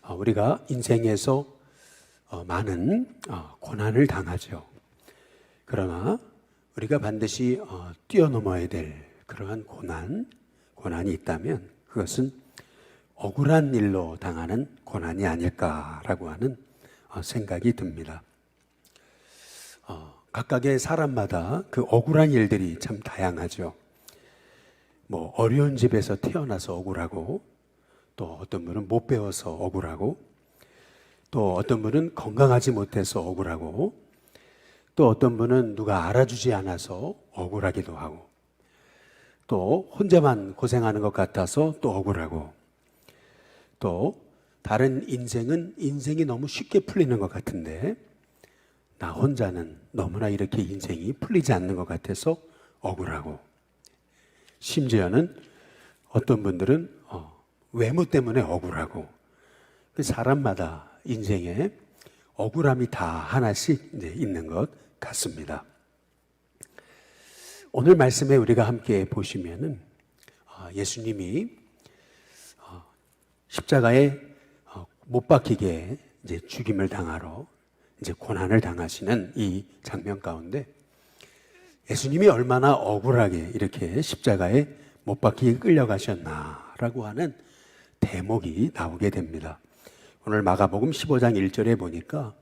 우리가 인생에서 많은 고난을 당하죠. 그러나 우리가 반드시 뛰어넘어야 될 그러한 고난이 있다면 그것은 억울한 일로 당하는 고난이 아닐까라고 하는 생각이 듭니다. 각각의 사람마다 그 억울한 일들이 참 다양하죠. 어려운 집에서 태어나서 억울하고, 또 어떤 분은 못 배워서 억울하고, 또 어떤 분은 건강하지 못해서 억울하고, 또 어떤 분은 누가 알아주지 않아서 억울하기도 하고, 또 혼자만 고생하는 것 같아서 또 억울하고, 또 다른 인생이 너무 쉽게 풀리는 것 같은데 나 혼자는 너무나 이렇게 인생이 풀리지 않는 것 같아서 억울하고, 심지어는 어떤 분들은 외모 때문에 억울하고, 사람마다 인생에 억울함이 다 하나씩 있는 것 같습니다. 오늘 말씀에 우리가 함께 보시면은 예수님이 십자가에 못 박히게 죽임을 당하러 고난을 당하시는 이 장면 가운데 예수님이 얼마나 억울하게 이렇게 십자가에 못 박히게 끌려가셨나라고 하는 대목이 나오게 됩니다. 오늘 마가복음 15장 1절에 보니까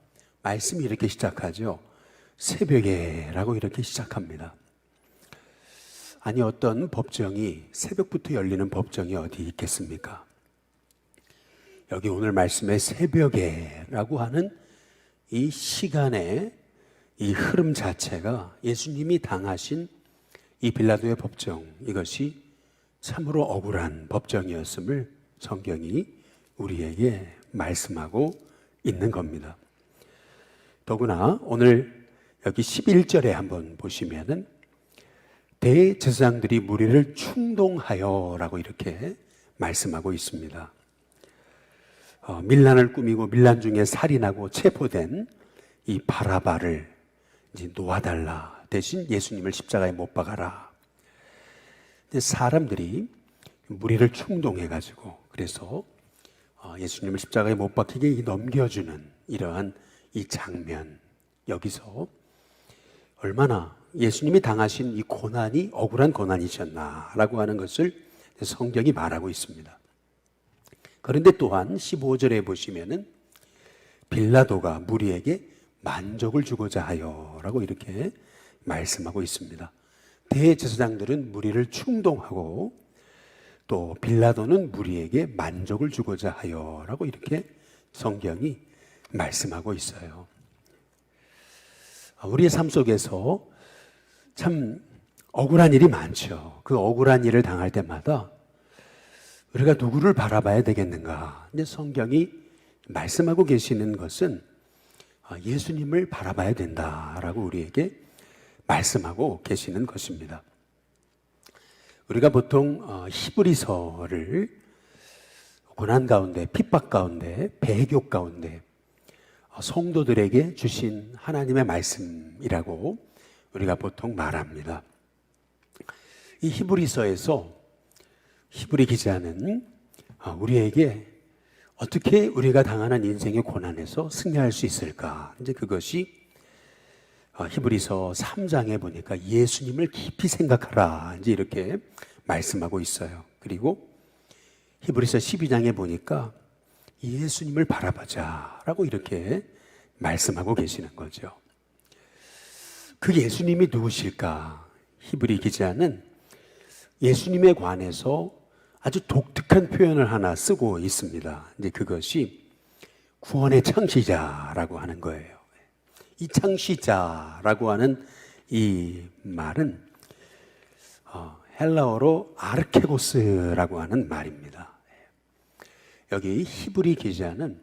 말씀이 이렇게 시작하죠. 새벽에라고 이렇게 시작합니다. 아니, 어떤 법정이 새벽부터 열리는 법정이 어디 있겠습니까? 여기 오늘 말씀에 새벽에라고 하는 이 시간의 이 흐름 자체가 예수님이 당하신 이 빌라도의 법정, 이것이 참으로 억울한 법정이었음을 성경이 우리에게 말씀하고 있는 겁니다. 더구나 오늘 여기 11절에 한번 보시면은 대제사장들이 무리를 충동하여라고 이렇게 말씀하고 있습니다. 밀란을 꾸미고 밀란 중에 살인하고 체포된 이 바라바를 놓아달라, 대신 예수님을 십자가에 못 박아라. 사람들이 무리를 충동해가지고 그래서 예수님을 십자가에 못 박히게 넘겨주는 이러한 이 장면, 여기서 얼마나 예수님이 당하신 이 고난이 억울한 고난이셨나라고 하는 것을 성경이 말하고 있습니다. 그런데 또한 15절에 보시면은 빌라도가 무리에게 만족을 주고자 하여라고 이렇게 말씀하고 있습니다. 대제사장들은 무리를 충동하고 또 빌라도는 무리에게 만족을 주고자 하여라고 이렇게 성경이 말씀하고 있어요. 우리의 삶 속에서 참 억울한 일이 많죠. 그 억울한 일을 당할 때마다 우리가 누구를 바라봐야 되겠는가? 근데 성경이 말씀하고 계시는 것은 예수님을 바라봐야 된다라고 우리에게 말씀하고 계시는 것입니다. 우리가 보통 히브리서를 고난 가운데, 핍박 가운데, 배교 가운데 성도들에게 주신 하나님의 말씀이라고 우리가 보통 말합니다. 이 히브리서에서 히브리 기자는 우리에게 어떻게 우리가 당하는 인생의 고난에서 승리할 수 있을까? 이제 그것이 히브리서 3장에 보니까 예수님을 깊이 생각하라, 이제 이렇게 말씀하고 있어요. 그리고 히브리서 12장에 보니까 예수님을 바라보자라고 이렇게 말씀하고 계시는 거죠. 그 예수님이 누구실까? 히브리 기자는 예수님에 관해서 아주 독특한 표현을 하나 쓰고 있습니다. 이제 그것이 구원의 창시자라고 하는 거예요. 이 창시자라고 하는 이 말은 헬라어로 아르케고스라고 하는 말입니다. 여기 히브리 기자는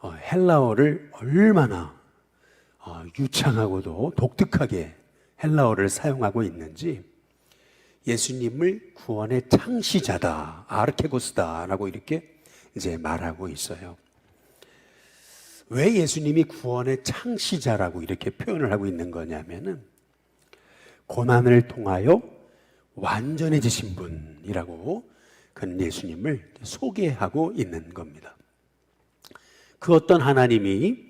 헬라어를 얼마나 유창하고도 독특하게 헬라어를 사용하고 있는지 예수님을 구원의 창시자다, 아르케고스다라고 이렇게 이제 말하고 있어요. 왜 예수님이 구원의 창시자라고 이렇게 표현을 하고 있는 거냐면은 고난을 통하여 완전해지신 분이라고 그는 예수님을 소개하고 있는 겁니다. 그 어떤 하나님이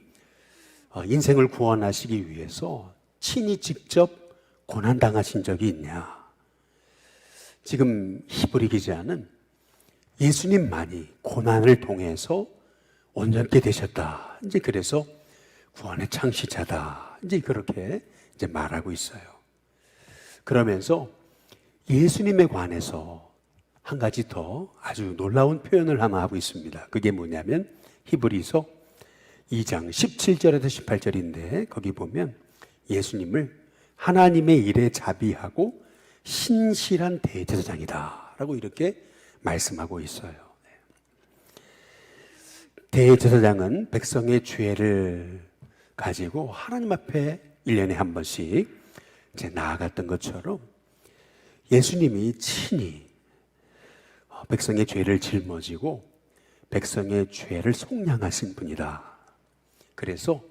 인생을 구원하시기 위해서 친히 직접 고난당하신 적이 있냐? 지금 히브리 기자는 예수님만이 고난을 통해서 온전케 되셨다. 이제 그래서 구원의 창시자다. 이제 그렇게 이제 말하고 있어요. 그러면서 예수님에 관해서 한 가지 더 아주 놀라운 표현을 하나 하고 있습니다. 그게 뭐냐면 히브리서 2장 17절에서 18절인데 거기 보면 예수님을 하나님의 일에 자비하고 신실한 대제사장이다 라고 이렇게 말씀하고 있어요. 대제사장은 백성의 죄를 가지고 하나님 앞에 1년에 한 번씩 이제 나아갔던 것처럼 예수님이 친히 백성의 죄를 짊어지고 백성의 죄를 속량하신 분이다. 그래서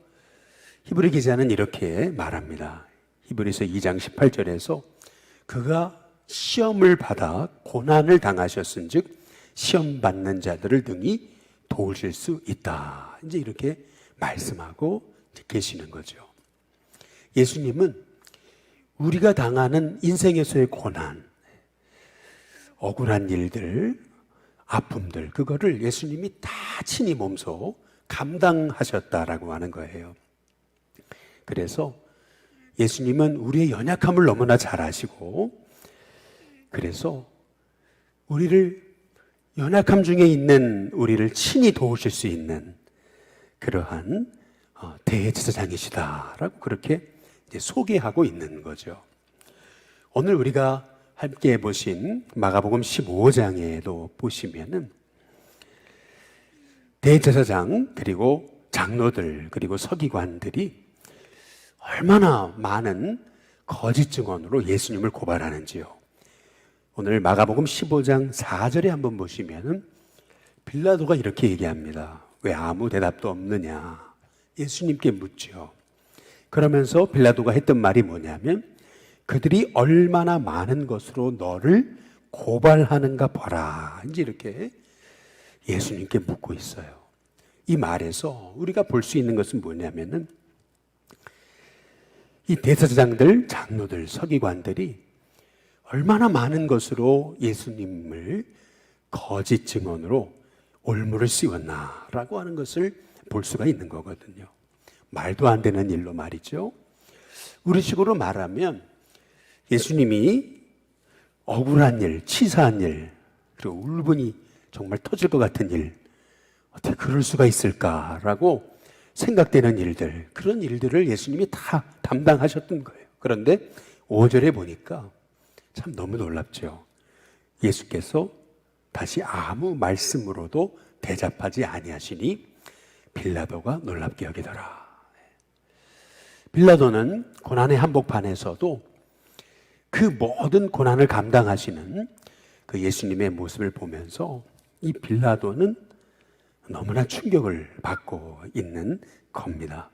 히브리 기자는 이렇게 말합니다. 히브리서 2장 18절에서 그가 시험을 받아 고난을 당하셨은즉 시험 받는 자들을 등이 도우실 수 있다. 이제 이렇게 말씀하고 계시는 거죠. 예수님은 우리가 당하는 인생에서의 고난, 억울한 일들, 아픔들, 그거를 예수님이 다 친히 몸소 감당하셨다라고 하는 거예요. 그래서 예수님은 우리의 연약함을 너무나 잘 아시고, 그래서 우리를 연약함 중에 있는 우리를 친히 도우실 수 있는 그러한 대제사장이시다라고 그렇게 이제 소개하고 있는 거죠. 오늘 우리가 함께 보신 마가복음 15장에도 보시면은 대제사장 그리고 장로들 그리고 서기관들이 얼마나 많은 거짓 증언으로 예수님을 고발하는지요. 오늘 마가복음 15장 4절에 한번 보시면은 빌라도가 이렇게 얘기합니다. 왜 아무 대답도 없느냐? 예수님께 묻죠. 그러면서 빌라도가 했던 말이 뭐냐면 그들이 얼마나 많은 것으로 너를 고발하는가 봐라. 이제 이렇게 예수님께 묻고 있어요. 이 말에서 우리가 볼 수 있는 것은 뭐냐면은 이 대제사장들, 장로들, 서기관들이 얼마나 많은 것으로 예수님을 거짓 증언으로 올무를 씌웠나라고 하는 것을 볼 수가 있는 거거든요. 말도 안 되는 일로 말이죠. 우리식으로 말하면 예수님이 억울한 일, 치사한 일, 그리고 울분이 정말 터질 것 같은 일, 어떻게 그럴 수가 있을까라고 생각되는 일들, 그런 일들을 예수님이 다 담당하셨던 거예요. 그런데 5절에 보니까 참 너무 놀랍죠. 예수께서 다시 아무 말씀으로도 대답하지 아니하시니 빌라도가 놀랍게 여기더라. 빌라도는 고난의 한복판에서도 그 모든 고난을 감당하시는 그 예수님의 모습을 보면서 이 빌라도는 너무나 충격을 받고 있는 겁니다.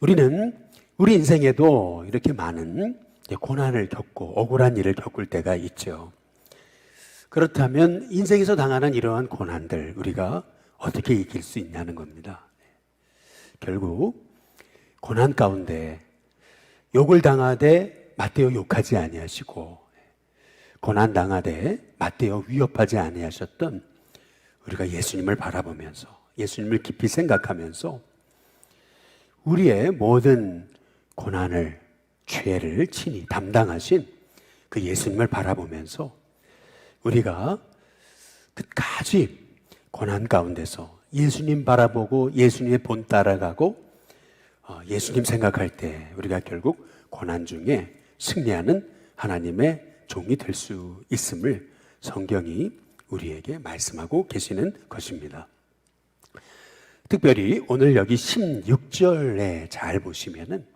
우리는 우리 인생에도 이렇게 많은 고난을 겪고 억울한 일을 겪을 때가 있죠. 그렇다면 인생에서 당하는 이러한 고난들 우리가 어떻게 이길 수 있냐는 겁니다. 결국 고난 가운데 욕을 당하되 맞대어 욕하지 아니하시고 고난 당하되 맞대어 위협하지 아니하셨던 우리가 예수님을 바라보면서 예수님을 깊이 생각하면서 우리의 모든 고난을 죄를 친히 담당하신 그 예수님을 바라보면서 우리가 끝까지 고난 가운데서 예수님 바라보고 예수님의 본 따라가고 예수님 생각할 때 우리가 결국 고난 중에 승리하는 하나님의 종이 될 수 있음을 성경이 우리에게 말씀하고 계시는 것입니다. 특별히 오늘 여기 16절에 잘 보시면은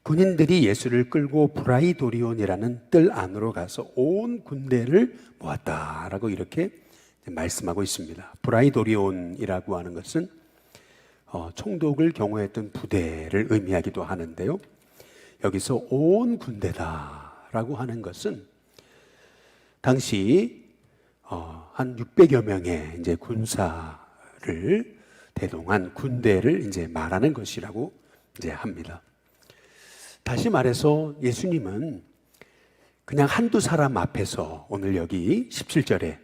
군인들이 예수를 끌고 브라이도리온이라는 뜰 안으로 가서 온 군대를 모았다라고 이렇게 말씀하고 있습니다. 브라이도리온이라고 하는 것은 총독을 경호했던 부대를 의미하기도 하는데요. 여기서 온 군대다라고 하는 것은 당시 한 600여 명의 이제 군사를 대동한 군대를 이제 말하는 것이라고 이제 합니다. 다시 말해서 예수님은 그냥 한두 사람 앞에서 오늘 여기 17절에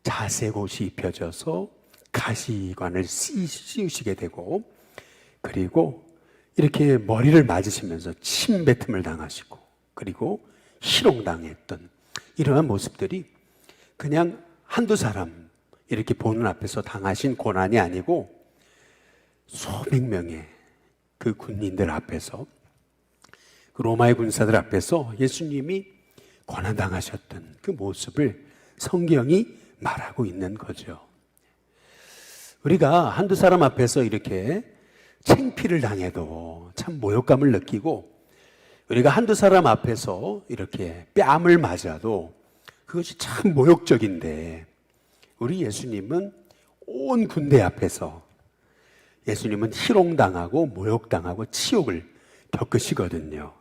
자색옷이 입혀져서 가시관을 씌우시게 되고, 그리고 이렇게 머리를 맞으시면서 침뱉음을 당하시고, 그리고 희롱당했던 이러한 모습들이 그냥 한두 사람 이렇게 보는 앞에서 당하신 고난이 아니고 수백 명의 그 군인들 앞에서, 그 로마의 군사들 앞에서 예수님이 고난당하셨던 그 모습을 성경이 말하고 있는 거죠. 우리가 한두 사람 앞에서 이렇게 창피를 당해도 참 모욕감을 느끼고, 우리가 한두 사람 앞에서 이렇게 뺨을 맞아도 그것이 참 모욕적인데, 우리 예수님은 온 군대 앞에서 예수님은 희롱당하고 모욕당하고 치욕을 겪으시거든요.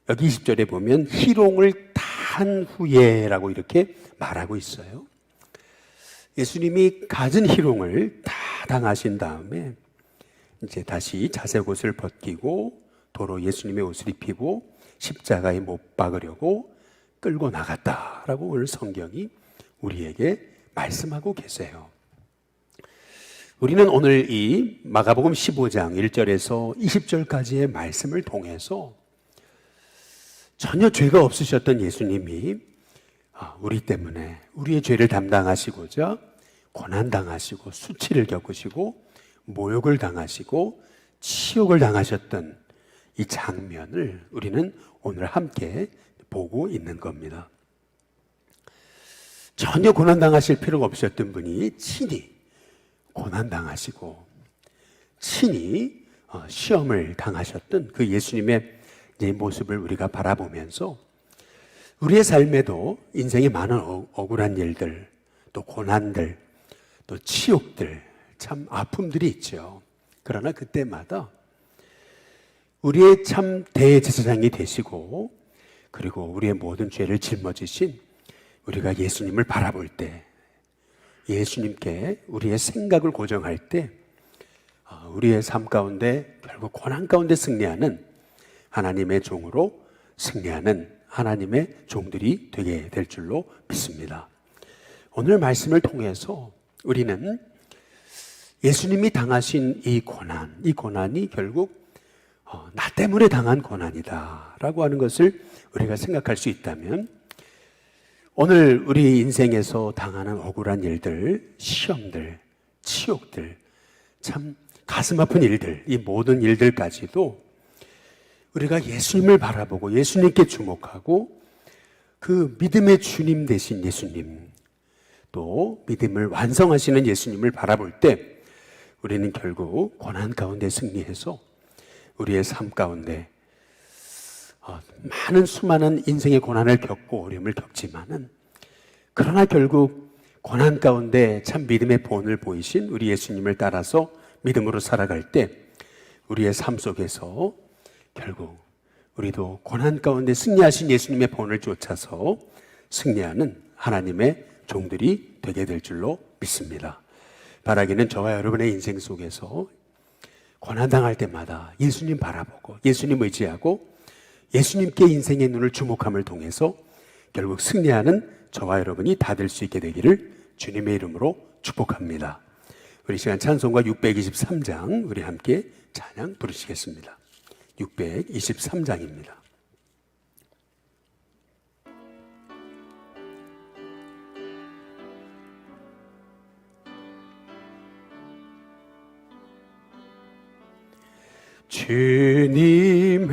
여기 20절에 보면 희롱을 단 후에라고 이렇게 말하고 있어요. 예수님이 갖은 희롱을 다 당하신 다음에 이제 다시 자색옷을 벗기고 도로 예수님의 옷을 입히고 십자가에 못 박으려고 끌고 나갔다라고 오늘 성경이 우리에게 말씀하고 계세요. 우리는 오늘 이 마가복음 15장 1절에서 20절까지의 말씀을 통해서 전혀 죄가 없으셨던 예수님이 우리 때문에 우리의 죄를 담당하시고자 고난당하시고 수치를 겪으시고 모욕을 당하시고 치욕을 당하셨던 이 장면을 우리는 오늘 함께 보고 있는 겁니다. 전혀 고난당하실 필요가 없었던 분이 친히 고난당하시고 친히 시험을 당하셨던 그 예수님의 모습을 우리가 바라보면서 우리의 삶에도 인생에 많은 억울한 일들, 또 고난들, 또 치욕들, 참 아픔들이 있죠. 그러나 그때마다 우리의 참 대제사장이 되시고, 그리고 우리의 모든 죄를 짊어지신 우리가 예수님을 바라볼 때, 예수님께 우리의 생각을 고정할 때 우리의 삶 가운데 결국 고난 가운데 승리하는 하나님의 종으로 승리하는 하나님의 종들이 되게 될 줄로 믿습니다. 오늘 말씀을 통해서 우리는 예수님이 당하신 이 고난이 결국 나 때문에 당한 고난이다 라고 하는 것을 우리가 생각할 수 있다면, 오늘 우리 인생에서 당하는 억울한 일들, 시험들, 치욕들, 참 가슴 아픈 일들, 이 모든 일들까지도 우리가 예수님을 바라보고 예수님께 주목하고 그 믿음의 주님 되신 예수님, 또 믿음을 완성하시는 예수님을 바라볼 때 우리는 결국 고난 가운데 승리해서 우리의 삶 가운데 많은 수많은 인생의 고난을 겪고 어려움을 겪지만은, 그러나 결국 고난 가운데 참 믿음의 본을 보이신 우리 예수님을 따라서 믿음으로 살아갈 때 우리의 삶 속에서 결국 우리도 고난 가운데 승리하신 예수님의 본을 쫓아서 승리하는 하나님의 종들이 되게 될 줄로 믿습니다. 바라기는 저와 여러분의 인생 속에서 고난당할 때마다 예수님 바라보고 예수님 의지하고 예수님께 인생의 눈을 주목함을 통해서 결국 승리하는 저와 여러분이 다 될 수 있게 되기를 주님의 이름으로 축복합니다. 우리 시간 찬송가 623장 우리 함께 찬양 부르시겠습니다. 623장입니다. 주님의